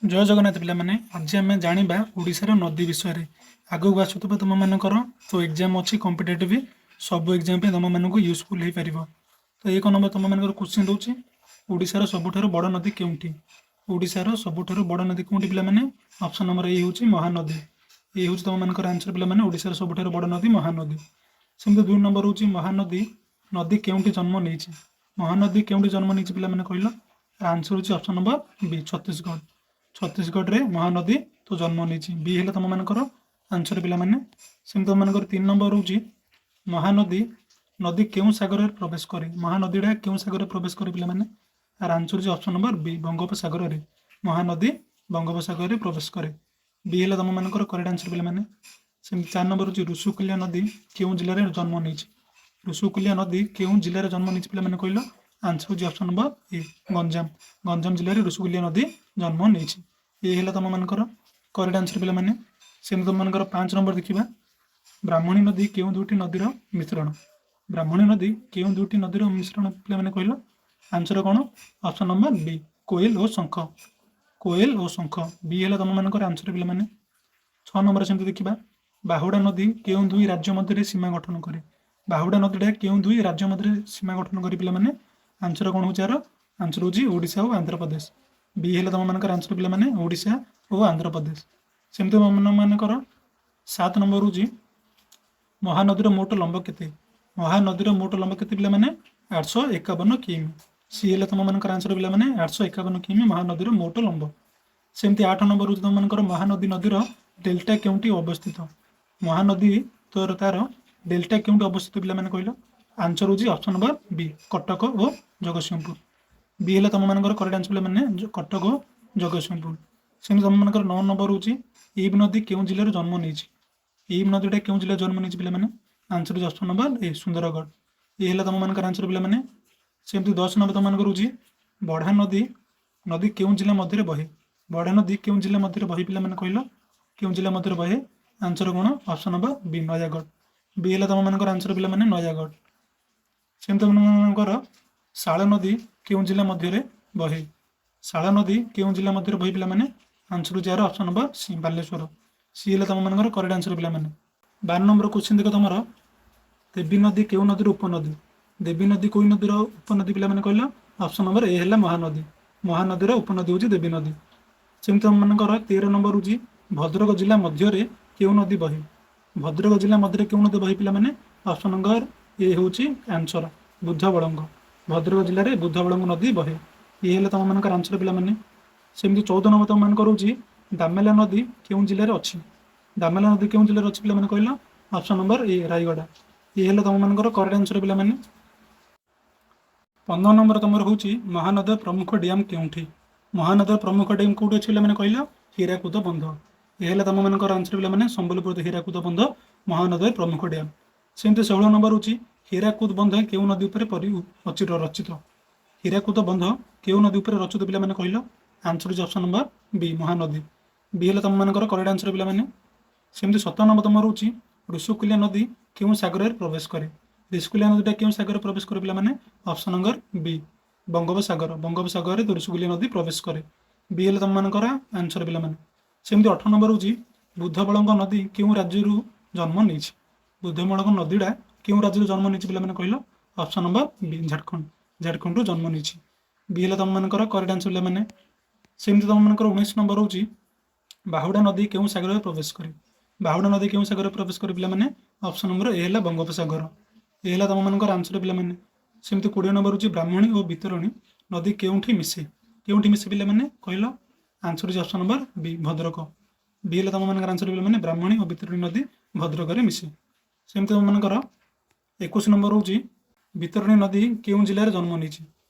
जय जगन्नाथ पिलाମାନେ ଆଜି ଆମେ ଜାଣିବା ଓଡ଼ିଶାର ନଦୀ ବିଷୟରେ। ଆଗକୁ ଆସୁଥିବା ତୁମମାନଙ୍କର ତ ଏକ୍ଜାମ୍ ଅଛି କମ୍ପିଟେଟିଭ୍, ସବୁ ଏକ୍ଜାମ୍ ପାଇଁ ତୁମମାନଙ୍କୁ ୟୁଜଫୁଲ୍ ହେଇପାରିବ। ତ 1 ନମ୍ବର ତୁମମାନଙ୍କର କ୍ୱେଶ୍ଚିନ୍ ରହୁଛି, ଓଡ଼ିଶାର ସବୁଠାରୁ ବଡ଼ ନଦୀ କେଉଁଠି? ଓଡ଼ିଶାର ସବୁଠାରୁ ବଡ଼ ନଦୀ କେଉଁଠି ପିଲାମାନେ? ଅପସନ୍ ନମ୍ବର ଏ ହେଉଛି ମହାନଦୀ। ଏ ହେଉଛି ତୁମମାନଙ୍କର ଆନ୍ସର ପିଲାମାନେ, ଓଡ଼ିଶାର ସବୁଠାରୁ ବଡ଼ ନଦୀ ମହାନଦୀ। ସେମିତି 2 ନମ୍ବର ହେଉଛି ମହାନଦୀ ନଦୀ କେଉଁଠି ଜନ୍ମ ନେଇଛି? ମହାନଦୀ କେଉଁଠି ଜନ୍ମ ନେଇଛି ପିଲାମାନେ କହିଲ? ଆନ୍ସର ହେଉଛି ଅପସନ୍ ନମ୍ବର ବି, ଛତିଶଗଡ଼। ଛତିଶଗଡ଼ରେ ମହାନଦୀ ତ ଜନ୍ମ ନେଇଛି। ବି ହେଲେ ତୁମମାନଙ୍କର ଆନ୍ସର ପିଲାମାନେ। ସେମିତି ତୁମମାନଙ୍କର 3 ନମ୍ବର ହେଉଛି ମହାନଦୀ ନଦୀ କେଉଁ ସାଗରରେ ପ୍ରବେଶ କରେ? ମହାନଦୀଟା କେଉଁ ସାଗରରେ ପ୍ରବେଶ କରେ ପିଲାମାନେ? ଆର ଆନ୍ସର ହେଉଛି ଅପସନ୍ ନମ୍ବର ବି, ବଙ୍ଗୋପସାଗରରେ। ମହାନଦୀ ବଙ୍ଗୋପସାଗରରେ ପ୍ରବେଶ କରେ। ବି ହେଲେ ତୁମମାନଙ୍କର କରେକ୍ଟ ଆନ୍ସର ପିଲାମାନେ। ସେମିତି 4 ନମ୍ବର ହେଉଛି ଋଷିକୂଲ୍ୟା ନଦୀ କେଉଁ ଜିଲ୍ଲାରେ ଜନ୍ମ ନେଇଛି? ଋଷିକୂଲ୍ୟା ନଦୀ କେଉଁ ଜିଲ୍ଲାରେ ଜନ୍ମ ନେଇଛି ପିଲାମାନେ କହିଲ? ଆନ୍ସର ହେଉଛି ଅପସନ୍ ନମ୍ବର ଏ, ଗଞ୍ଜାମ। ଗଞ୍ଜାମ ଜିଲ୍ଲାରେ ଋଷିକୂଲ୍ୟା ନଦୀ ଜନ୍ମ ନେଇଛି। ଏ ହେଲା ତୁମମାନଙ୍କର କରେକ୍ଟ ଆନ୍ସର ପିଲାମାନେ। ସେମିତି ତୁମମାନଙ୍କର 5 ନମ୍ବର ଦେଖିବା, ବ୍ରାହ୍ମଣୀ ନଦୀ କେଉଁ ଦୁଇଟି ନଦୀର ମିଶ୍ରଣ? ବ୍ରାହ୍ମଣୀ ନଦୀ କେଉଁ ଦୁଇଟି ନଦୀର ମିଶ୍ରଣ ପିଲାମାନେ କହିଲ? ଆନ୍ସର କ'ଣ? ଅପସନ୍ ନମ୍ବର ବି, କୋଏଲ ଓ ଶଙ୍ଖ। କୋଏଲ ଓ ଶଙ୍ଖ। ବି ହେଲା ତୁମମାନଙ୍କର ଆନ୍ସର ପିଲାମାନେ। 6 ନମ୍ବର ସେମିତି ଦେଖିବା, ବାହୁଡ଼ା ନଦୀ କେଉଁ ଦୁଇ ରାଜ୍ୟ ମଧ୍ୟରେ ସୀମା ଗଠନ କରେ? ବାହୁଡ଼ା ନଦୀଟା କେଉଁ ଦୁଇ ରାଜ୍ୟ ମଧ୍ୟରେ ସୀମା ଗଠନ କରେ ପିଲାମାନେ? ଆନ୍ସର କ'ଣ ହେଉଛି ଆର? ଆନ୍ସର ହେଉଛି ଓଡ଼ିଶା ଓ ଆନ୍ଧ୍ରପ୍ରଦେଶ। ବି ହେଲେ ତୁମମାନଙ୍କର ଆନ୍ସର ପିଲାମାନେ, ଓଡ଼ିଶା ଓ ଆନ୍ଧ୍ରପ୍ରଦେଶ। ସେମିତି ତୁମମାନଙ୍କର 7 ନମ୍ବର ହେଉଛି ମହାନଦୀର ମୋଟ ଲମ୍ବ କେତେ? ମହାନଦୀର ମୋଟ ଲମ୍ବ କେତେ ପିଲାମାନେ? 851 କିମି। ସି ହେଲେ ତୁମମାନଙ୍କର ଆନ୍ସର ପିଲାମାନେ, 851 କିମି ମହାନଦୀର ମୋଟ ଲମ୍ବ। ସେମିତି 8 ନମ୍ବର ହେଉଛି ତୁମମାନଙ୍କର ମହାନଦୀ ନଦୀର ଡେଲ୍ଟା କେଉଁଠି ଅବସ୍ଥିତ? ମହାନଦୀ ତାର ଡେଲ୍ଟା କେଉଁଠି ଅବସ୍ଥିତ ପିଲାମାନେ କହିଲ? ଆନ୍ସର ହେଉଛି ଅପସନ୍ ନମ୍ବର ବି, କଟକ ଓ ଜଗତସିଂହପୁର। ବି ହେଲେ ତୁମମାନଙ୍କର କରେକ୍ଟ ଆନ୍ସର ପିଲାମାନେ, କଟକ ଓ ଜଗତସିଂହପୁର। ସେମିତି ତୁମମାନଙ୍କର 9 ନମ୍ବର ହେଉଛି ଇବ୍ ନଦୀ କେଉଁ ଜିଲ୍ଲାରେ ଜନ୍ମ ନେଇଛି? ଇବ୍ ନଦୀଟା କେଉଁ ଜିଲ୍ଲାରେ ଜନ୍ମ ନେଇଛି ପିଲାମାନେ? ଆନ୍ସର ହେଉଛି ଅପସନ୍ ନମ୍ବର ଏ, ସୁନ୍ଦରଗଡ଼। ଏ ହେଲା ତୁମମାନଙ୍କର ଆନ୍ସର ପିଲାମାନେ। ସେମିତି 10 ନମ୍ବର ତୁମମାନଙ୍କର ହେଉଛି ବଢ଼ା ନଦୀ କେଉଁ ଜିଲ୍ଲା ମଧ୍ୟରେ ବହେ? ବଢ଼ା ନଦୀ କେଉଁ ଜିଲ୍ଲା ମଧ୍ୟରେ ବହେ ପିଲାମାନେ କହିଲ? କେଉଁ ଜିଲ୍ଲା ମଧ୍ୟରେ ବହେ? ଆନ୍ସର କ'ଣ? ଅପସନ୍ ନମ୍ବର ବି, ନୟାଗଡ଼। ବି ହେଲା ତୁମମାନଙ୍କର ଆନ୍ସର ପିଲାମାନେ, ନୟାଗଡ଼। ସେମିତି ତୁମମାନଙ୍କର ଶାଳ ନଦୀ କେଉଁ ଜିଲ୍ଲା ମଧ୍ୟରେ ବହେ? ଶାଳ ନଦୀ କେଉଁ ଜିଲ୍ଲା ମଧ୍ୟରେ ବହେ ପିଲାମାନେ? ଆନ୍ସର ହେଉଛି ଏହାର option number C, Baleswar. C ହେଲେ ତୁମମାନଙ୍କର କରେକ୍ଟ ଆନ୍ସର ପିଲାମାନେ। 12 ନମ୍ବର କ୍ୱେଶ୍ଚିନ୍ ଦେଖ ତୁମର, ଦେବୀ ନଦୀ କେଉଁ ନଦୀର ଉପନଦୀ? ଦେବୀ ନଦୀ କେଉଁ ନଦୀର ଉପନଦୀ ପିଲାମାନେ କହିଲ? ଅପସନ୍ ନମ୍ବର ଏ ହେଲା ମହାନଦୀ। ମହାନଦୀର ଉପନଦୀ ହେଉଛି ଦେବୀ ନଦୀ। ସେମିତି ତୁମମାନଙ୍କର 13 ନମ୍ବର ହେଉଛି ଭଦ୍ରକ ଜିଲ୍ଲା ମଧ୍ୟରେ କେଉଁ ନଦୀ ବହେ? ଭଦ୍ରକ ଜିଲ୍ଲା ମଧ୍ୟରେ କେଉଁ ନଦୀ ବହେ ପିଲାମାନେ? ଅପସନ୍ ନମ୍ବର ଏ ହେଉଛି ଆନ୍ସର, ବୁଦ୍ଧବଳଙ୍ଗ। ଭଦ୍ରକ ଜିଲ୍ଲାରେ ବୁଦ୍ଧବଳଙ୍ଗ ନଦୀ ବହେ। ଇଏ ହେଲେ ତୁମମାନଙ୍କର ଆନ୍ସର ପିଲାମାନେ। ସେମିତି 14 ନମ୍ବର ତୁମମାନଙ୍କର ହେଉଛି ଦାମେଲା ନଦୀ କେଉଁ ଜିଲ୍ଲାରେ ଅଛି? ଦାମେଲା ନଦୀ କେଉଁ ଜିଲ୍ଲାରେ ଅଛି ପିଲାମାନେ କହିଲ? ଅପସନ୍ ନମ୍ବର ଏ, ରାୟଗଡ଼ା। ଇଏ ହେଲେ ତୁମମାନଙ୍କର କରେକ୍ଟ ଆନ୍ସର ପିଲାମାନେ। 15 ନମ୍ବର ତୁମର ହେଉଛି ମହାନଦୀର ପ୍ରମୁଖ ଡ୍ୟାମ୍ କେଉଁଠି? ମହାନଦୀର ପ୍ରମୁଖ ଡ୍ୟାମ୍ କେଉଁଠି ଅଛି ପିଲାମାନେ କହିଲ? ହୀରାକୁଦ ବନ୍ଧ। ଏ ହେଲା ତୁମମାନଙ୍କର ଆନ୍ସର ପିଲାମାନେ, ସମ୍ବଲପୁର ହୀରାକୁଦ ବନ୍ଧ ମହାନଦୀର ପ୍ରମୁଖ ଡ୍ୟାମ୍। ସେମିତି 16 ନମ୍ବର ହେଉଛି ହୀରାକୁଦ ବନ୍ଧ କେଉଁ ନଦୀ ଉପରେ ରଚିତ? ହୀରାକୁଦ ବନ୍ଧ କେଉଁ ନଦୀ ଉପରେ ରଚିତ ପିଲାମାନେ କହିଲ? ଆନ୍ସର ହେଉଛି ଅପସନ୍ ନମ୍ବର ବି, ମହାନଦୀ। ବି ହେଲେ ତୁମମାନଙ୍କର କରେକ୍ଟ ଆନ୍ସର ପିଲାମାନେ। ସେମିତି 17 ନମ୍ବର ତୁମର ହେଉଛି ଋଷିକୂଲ୍ୟା ନଦୀ କେଉଁ ସାଗରରେ ପ୍ରବେଶ କରେ? ଋଷିକୂଲ୍ୟା ନଦୀଟା କେଉଁ ସାଗରରେ ପ୍ରବେଶ କରେ ପିଲାମାନେ? ଅପସନ୍ ନମ୍ବର ବି, ବଙ୍ଗୋପସାଗର। ବଙ୍ଗୋପସାଗରରେ ଋଷିକୂଲ୍ୟା ନଦୀ ପ୍ରବେଶ କରେ। ବି ହେଲେ ତୁମମାନଙ୍କର ଆନ୍ସର ପିଲାମାନେ। ସେମିତି 18 ନମ୍ବର ହେଉଛି ବୁଦ୍ଧବଳଙ୍ଗ ନଦୀ କେଉଁ ରାଜ୍ୟରୁ ଜନ୍ମ ନେଇଛି? ବୁଦ୍ଧବଳଙ୍ଗ ନଦୀଟା କେଉଁ ରାଜ୍ୟରୁ ଜନ୍ମ ନେଇଛି ପିଲାମାନେ କହିଲ? ଅପସନ୍ ନମ୍ବର ବି, ଝାଡ଼ଖଣ୍ଡ। ଝାଡ଼ଖଣ୍ଡରୁ ଜନ୍ମ ନେଇଛି। ବି ହେଲେ ତୁମମାନଙ୍କର କରେକ୍ଟ ଆନ୍ସର ପିଲାମାନେ। ସେମିତି ତୁମମାନଙ୍କର 19 ନମ୍ବର ହେଉଛି ବାହୁଡ଼ା ନଦୀ କେଉଁ ସାଗରରେ ପ୍ରବେଶ କରେ? ବାହୁଡ଼ା ନଦୀ କେଉଁ ସାଗରରେ ପ୍ରବେଶ କରେ ପିଲାମାନେ? ଅପସନ୍ ନମ୍ବର ଏ ହେଲା ବଙ୍ଗୋପସାଗର। ଏ ହେଲା ତୁମମାନଙ୍କର ଆନ୍ସର ପିଲାମାନେ। ସେମିତି 20 ନମ୍ବର ହେଉଛି ବ୍ରାହ୍ମଣୀ ଓ ବିତରଣୀ ନଦୀ କେଉଁଠି ମିଶେ? କେଉଁଠି ମିଶେ ପିଲାମାନେ କହିଲ? ଆନ୍ସର ହେଉଛି ଅପସନ୍ ନମ୍ବର ବି, ଭଦ୍ରକ। ବି ହେଲେ ତୁମମାନଙ୍କର ଆନ୍ସର ପିଲାମାନେ, ବ୍ରାହ୍ମଣୀ ଓ ବିତରଣୀ ନଦୀ ଭଦ୍ରକରେ ମିଶେ। ସେମିତି ତୁମମାନଙ୍କର 21 ନମ୍ବର ହେଉଛି ବିତରଣୀ ନଦୀ କେଉଁ ଜିଲ୍ଲାରେ ଜନ୍ମ ନେଇଛି?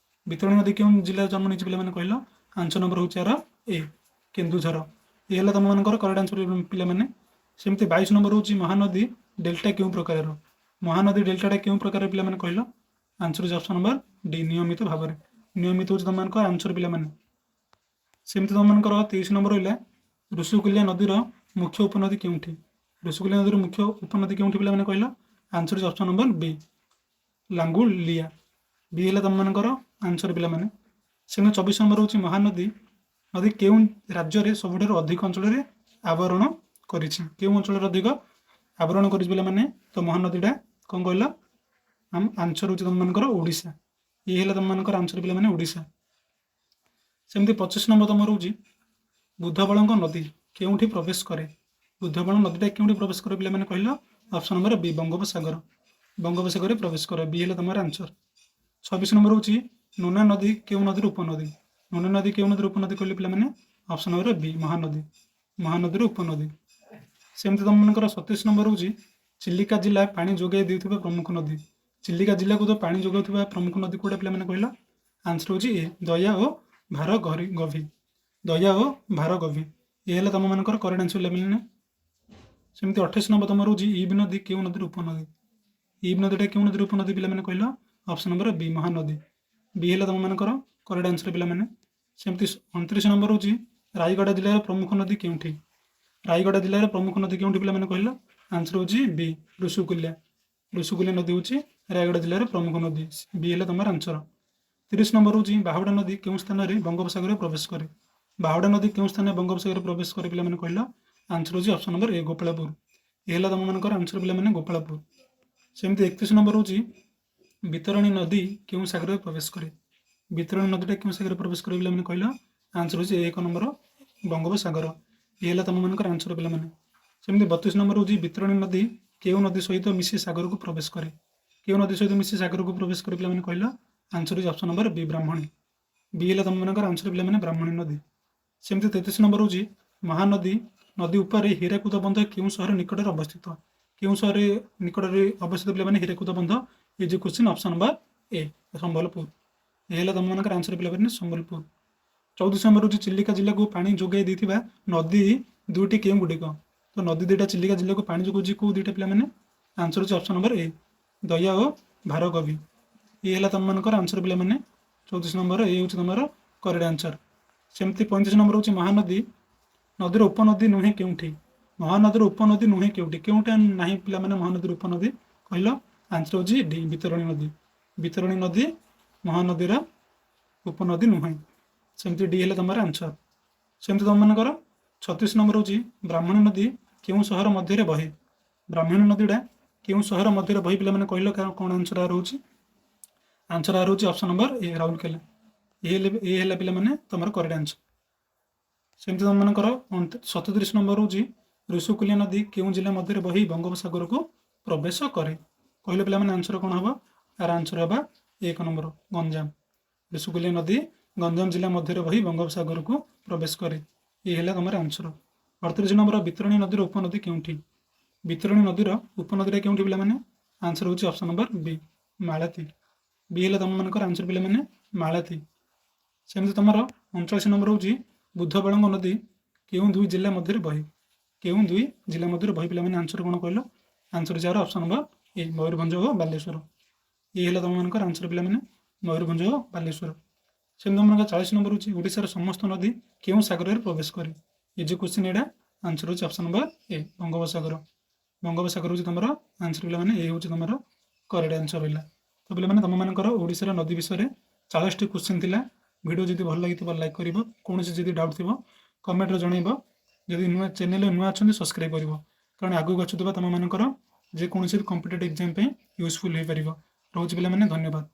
ବିତରଣୀ ନଦୀ କେଉଁ ଜିଲ୍ଲାରେ ଜନ୍ମ ନେଇଛି ପିଲାମାନେ କହିଲ? ଆନ୍ସର ନମ୍ବର ହେଉଛି ଏହାର ଏ, କେନ୍ଦୁଝର। ଏ ହେଲା ତୁମମାନଙ୍କର କରେକ୍ଟ ଆନ୍ସର ପିଲାମାନେ। ସେମିତି 22 ନମ୍ବର ହେଉଛି ମହାନଦୀ ଡେଲ୍ଟା କେଉଁ ପ୍ରକାରର? ମହାନଦୀ ଡେଲ୍ଟାଟା କେଉଁ ପ୍ରକାରର ପିଲାମାନେ କହିଲ? ଆନ୍ସର ହେଉଛି ଅପସନ୍ ନମ୍ବର ଡି, ନିୟମିତ ଭାବରେ। ନିୟମିତ ହେଉଛି ତୁମମାନଙ୍କର ଆନ୍ସର ପିଲାମାନେ। ସେମିତି ତୁମମାନଙ୍କର 23 ନମ୍ବର ରହିଲା ଋଷିକୂଲ୍ୟା ନଦୀର ମୁଖ୍ୟ ଉପନଦୀ କେଉଁଠି? ଋଷିକୂଲ୍ୟା ନଦୀର ମୁଖ୍ୟ ଉପନଦୀ କେଉଁଠି ପିଲାମାନେ କହିଲ? ଆନ୍ସର ହେଉଛି ଅପସନ୍ ନମ୍ବର ବି, ଲାଙ୍ଗୁଳିଆ। ବି ହେଲା ତୁମମାନଙ୍କର ଆନ୍ସର ପିଲାମାନେ। ସେମିତି 24 ନମ୍ବର ହେଉଛି ମହାନଦୀ ନଦୀ କେଉଁ ରାଜ୍ୟରେ ସବୁଠାରୁ ଅଧିକ ଅଞ୍ଚଳରେ ଆବରଣ କରିଛି? କେଉଁ ଅଞ୍ଚଳରେ ଅଧିକ ଆବରଣ କରିଛି ପିଲାମାନେ? ତ ମହାନଦୀଟା କ'ଣ କହିଲ? ଆନ୍ସର ହେଉଛି ତମମାନଙ୍କର ଓଡ଼ିଶା। ଇଏ ହେଲା ତମମାନଙ୍କର ଆନ୍ସର ପିଲାମାନେ ଓଡ଼ିଶା। ସେମିତି 25 ନମ୍ବର ତମର ହେଉଛି ବୁଧବଳଙ୍କ ନଦୀ କେଉଁଠି ପ୍ରବେଶ କରେ? ବୁଧବଳ ନଦୀଟା କେଉଁଠି ପ୍ରବେଶ କରେ ପିଲାମାନେ କହିଲ? ଅପସନ୍ ନମ୍ବର ବି ବଙ୍ଗୋପସାଗର। ବଙ୍ଗୋପସାଗରରେ ପ୍ରବେଶ କରେ। ବି ହେଲା ତମର ଆନ୍ସର। 26 ନମ୍ବର ହେଉଛି ନୁନା ନଦୀ କେଉଁ ନଦୀର ଉପନଦୀ? ନୁନା ନଦୀ କେଉଁ ନଦୀର ଉପନଦୀ କହିଲେ ପିଲାମାନେ? ଅପସନ୍ ନମ୍ବର ବି ମହାନଦୀ। ମହାନଦୀର ଉପନଦୀ। ସେମିତି ତମମାନଙ୍କର 27 ନମ୍ବର ହେଉଛି ଚିଲିକା ଜିଲ୍ଲା ପାଣି ଯୋଗାଇ ଦେଉଥିବା ପ୍ରମୁଖ ନଦୀ। ଚିଲିକା ଜିଲ୍ଲାକୁ ତ ପାଣି ଯୋଗାଉଥିବା ପ୍ରମୁଖ ନଦୀ କୋଉଟା ପିଲାମାନେ କହିଲ? ଆନ୍ସର ହେଉଛି ଏ ଦୟା ଓ ଭାରଗଭି। ଦୟା ଓ ଭାରଗଭି। ଏ ହେଲା ତମମାନଙ୍କର କରେକ୍ଟ ଆନ୍ସର ପିଲାମାନେ। ସେମିତି 28 ନମ୍ବର ତମର ହେଉଛି ଇବ୍ ନଦୀ କେଉଁ ନଦୀର ଉପନଦୀ? ଇବ୍ ନଦୀଟା କେଉଁ ନଦୀର ଉପନଦୀ ପିଲାମାନେ କହିଲ? ଅପସନ୍ ନମ୍ବର ବି ମହାନଦୀ। ବି ହେଲା ତମମାନଙ୍କର କରେକ୍ଟ ଆନ୍ସର ପିଲାମାନେ। ସେମିତି 29 ନମ୍ବର ହେଉଛି ରାୟଗଡ଼ା ଜିଲ୍ଲାର ପ୍ରମୁଖ ନଦୀ କେଉଁଠି? ରାୟଗଡ଼ା ଜିଲ୍ଲାର ପ୍ରମୁଖ ନଦୀ କେଉଁଠି ପିଲାମାନେ କହିଲ? ଆନ୍ସର ହେଉଛି ବି ଋଷିକୂଲ୍ୟା। ଋଷିକୂଲ୍ୟା ନଦୀ ହେଉଛି ରାୟଗଡ଼ା ଜିଲ୍ଲାର ପ୍ରମୁଖ ନଦୀ। ବି ହେଲା ତମର ଆନ୍ସର। 30 ନମ୍ବର ହେଉଛି ବାହୁଡ଼ା ନଦୀ କେଉଁ ସ୍ଥାନରେ ବଙ୍ଗୋପସାଗରରେ ପ୍ରବେଶ କରେ? ବାହୁଡ଼ା ନଦୀ କେଉଁ ସ୍ଥାନରେ ବଙ୍ଗୋପସାଗରରେ ପ୍ରବେଶ କରେ ପିଲାମାନେ କହିଲ? ଆନ୍ସର ହେଉଛି ଅପସନ୍ ନମ୍ବର ଏ ଗୋପାଳପୁର। ଏ ହେଲା ତମମାନଙ୍କର ଆନ୍ସର ପିଲାମାନେ ଗୋପାଳପୁର। ସେମିତି 31 ନମ୍ବର ହେଉଛି ବିତରଣୀ ନଦୀ କେଉଁ ସାଗରରେ ପ୍ରବେଶ କରେ? ବିତରଣୀ ନଦୀଟା କେଉଁ ସାଗରରେ ପ୍ରବେଶ କରେ ପିଲାମାନେ କହିଲ? ଆନ୍ସର ହେଉଛି 1 ନମ୍ବର ବଙ୍ଗୋପସାଗର। ଏ ହେଲା ତମମାନଙ୍କର ଆନ୍ସର ପିଲାମାନେ। ସେମିତି 32 ନମ୍ବର ହେଉଛି ବିତରଣୀ ନଦୀ କେଉଁ ନଦୀ ସହିତ ମିଶି ସାଗରକୁ ପ୍ରବେଶ କରେ? କେଉଁ ନଦୀ ସହିତ ମିଶି ସାଗରକୁ ପ୍ରବେଶ କରେ ପିଲାମାନେ କହିଲ? ଆନ୍ସର ହେଉଛି ଅପସନ୍ ନମ୍ବର ବି ବ୍ରାହ୍ମଣୀ। ବି ହେଲା ତମମାନଙ୍କର ଆନ୍ସର ପିଲାମାନେ ବ୍ରାହ୍ମଣୀ ନଦୀ। ସେମିତି 33 ନମ୍ବର ହେଉଛି ମହାନଦୀ ନଦୀ ଉପରେ ହୀରାକୁଦ ବନ୍ଧ କେଉଁ ସହର ନିକଟରେ ଅବସ୍ଥିତ? କେଉଁ ସହର ନିକଟରେ ଅବସ୍ଥିତ ପିଲାମାନେ ହୀରାକୁଦ ବନ୍ଧ? ଏ ଯେ question option number A Sambalpur. ଏ ହେଲା ତମମାନଙ୍କର ଆନ୍ସର ପିଲାମାନେ ସମ୍ବଲପୁର। 34 ନମ୍ବର ହେଉଛି ଚିଲିକା ଜିଲ୍ଲାକୁ ପାଣି ଯୋଗାଇ ଦେଇଥିବା ନଦୀ ଦୁଇଟି କେଉଁ ଗୁଡ଼ିକ? ତ ନଦୀ ଦୁଇଟା ଚିଲିକା ଜିଲ୍ଲାକୁ ପାଣି ଯୋଗାଉଛି କେଉଁ ଦୁଇଟା ପିଲାମାନେ? ଆନ୍ସର ହେଉଛି ଅପସନ୍ ନମ୍ବର ଏ ଦୟା ଓ ଭାରଗଭି। ଏ ହେଲା ତମମାନଙ୍କର ଆନ୍ସର ପିଲାମାନେ। 34 ନମ୍ବର ଏ ହେଉଛି ତମର କରେକ୍ଟ ଆନ୍ସର। ସେମିତି 35 ନମ୍ବର ହେଉଛି ମହାନଦୀ ନଦୀର ଉପନଦୀ ନୁହେଁ କେଉଁଠି? ମହାନଦୀର ଉପନଦୀ ନୁହେଁ କେଉଁଠି? କେଉଁଟା ନାହିଁ ପିଲାମାନେ ମହାନଦୀର ଉପନଦୀ କହିଲ? ଆନ୍ସର ହେଉଛି ଡି ବିତରଣୀ ନଦୀ। ବିତରଣୀ ନଦୀ ମହାନଦୀର ଉପନଦୀ ନୁହେଁ। ସେମିତି ଡି ହେଲେ ତମର ଆନ୍ସର। ସେମିତି ତମମାନଙ୍କର 36 ନମ୍ବର ହେଉଛି ବ୍ରାହ୍ମଣୀ ନଦୀ କେଉଁ ସହର ମଧ୍ୟରେ ବହେ? ବ୍ରାହ୍ମଣୀ ନଦୀଟା କେଉଁ ସହର ମଧ୍ୟରେ ବହି ପିଲାମାନେ କହିଲ କ'ଣ ଆନ୍ସର ରହୁଛି? ଆନ୍ସର ରହୁଛି ଅପସନ୍ ନମ୍ବର ଏ ରାଉରକେଲା। ଏ ହେଲା ପିଲାମାନେ ତମର କରେକ୍ଟ ଆନ୍ସର। ସେମିତି ତମମାନଙ୍କର 37 ନମ୍ବର ହେଉଛି ଋଷିକୂଲ୍ୟା ନଦୀ କେଉଁ ଜିଲ୍ଲା ମଧ୍ୟରେ ବହି ବଙ୍ଗୋପସାଗରକୁ ପ୍ରବେଶ କରେ? କହିଲେ ପିଲାମାନେ ଆନ୍ସର କ'ଣ ହେବ? ଆର ଆନ୍ସର ହେବା 1 ନମ୍ବର ଗଞ୍ଜାମ। ଋଷିକୂଲ୍ୟା ନଦୀ ଗଞ୍ଜାମ ଜିଲ୍ଲା ମଧ୍ୟରେ ବହି ବଙ୍ଗୋପସାଗରକୁ ପ୍ରବେଶ କରେ। ଏ ହେଲା ତମର ଆନ୍ସର। 38 ନମ୍ବର ବିତରଣୀ ନଦୀର ଉପନଦୀ କେଉଁଠି? ବିତରଣୀ ନଦୀର ଉପନଦୀଟା କେଉଁଠି ପିଲାମାନେ? ଆନ୍ସର ହେଉଛି ଅପସନ୍ ନମ୍ବର ବି ମାଳତୀ। ବି ହେଲା ତମମାନଙ୍କର ଆନ୍ସର ପିଲାମାନେ ମାଳତୀ। ସେମିତି ତମର 39 ନମ୍ବର ହେଉଛି ବୁଧବଳଙ୍କ ନଦୀ କେଉଁ ଦୁଇ ଜିଲ୍ଲା ମଧ୍ୟରେ ବହେ? କେଉଁ ଦୁଇ ଜିଲ୍ଲା ମଧ୍ୟରେ ବହି ପିଲାମାନେ ଆନ୍ସର କ'ଣ କହିଲ? ଆନ୍ସର ଯାହାର ଅପସନ୍ ନମ୍ବର ଏ ମୟୂରଭଞ୍ଜ ଓ ବାଲେଶ୍ୱର। ଏ ହେଲା ତମମାନଙ୍କର ଆନ୍ସର ପିଲାମାନେ ମୟୂରଭଞ୍ଜ ଓ ବାଲେଶ୍ୱର। ସେମିତି ତମମାନଙ୍କର 40 ନମ୍ବର ହେଉଛି ଓଡ଼ିଶାର ସମସ୍ତ ନଦୀ କେଉଁ ସାଗରରେ ପ୍ରବେଶ କରେ? ଏ ଯେ କ୍ୱେଶ୍ଚିନ୍ ଏଇଟା ଆନ୍ସର ହେଉଛି ଅପସନ୍ ନମ୍ବର ଏ ବଙ୍ଗୋପସାଗର। ବଙ୍ଗୋପସାଗର ହେଉଛି ତମର ଆନ୍ସର ପିଲାମାନେ ଏ ହେଉଛି ତମର କରେକ୍ଟ ଆନ୍ସର ରହିଲା। ତ ପିଲାମାନେ ତମମାନଙ୍କର ଓଡ଼ିଶାର ନଦୀ ବିଷୟରେ 40ଟି କ୍ୱେଶ୍ଚିନ୍ ଥିଲା। ଭିଡ଼ିଓ ଯଦି ଭଲ ଲାଗିଥିବ ଲାଇକ୍ କରିବ। କୌଣସି ଯଦି ଡାଉଟ୍ ଥିବ କମେଣ୍ଟରେ ଜଣାଇବ। ଯଦି ନୂଆ ଚ୍ୟାନେଲରେ ନୂଆ ଅଛନ୍ତି ସବସ୍କ୍ରାଇବ୍ କରିବ। କାରଣ ଆଗକୁ ଆସୁଥିବା ତମମାନଙ୍କର ଯେକୌଣସି କମ୍ପିଟେଟିଭ୍ ଏକ୍ଜାମ୍ ପାଇଁ ୟୁଜଫୁଲ୍ ହୋଇପାରିବ। ରହୁଛି ପିଲାମାନେ ଧନ୍ୟବାଦ।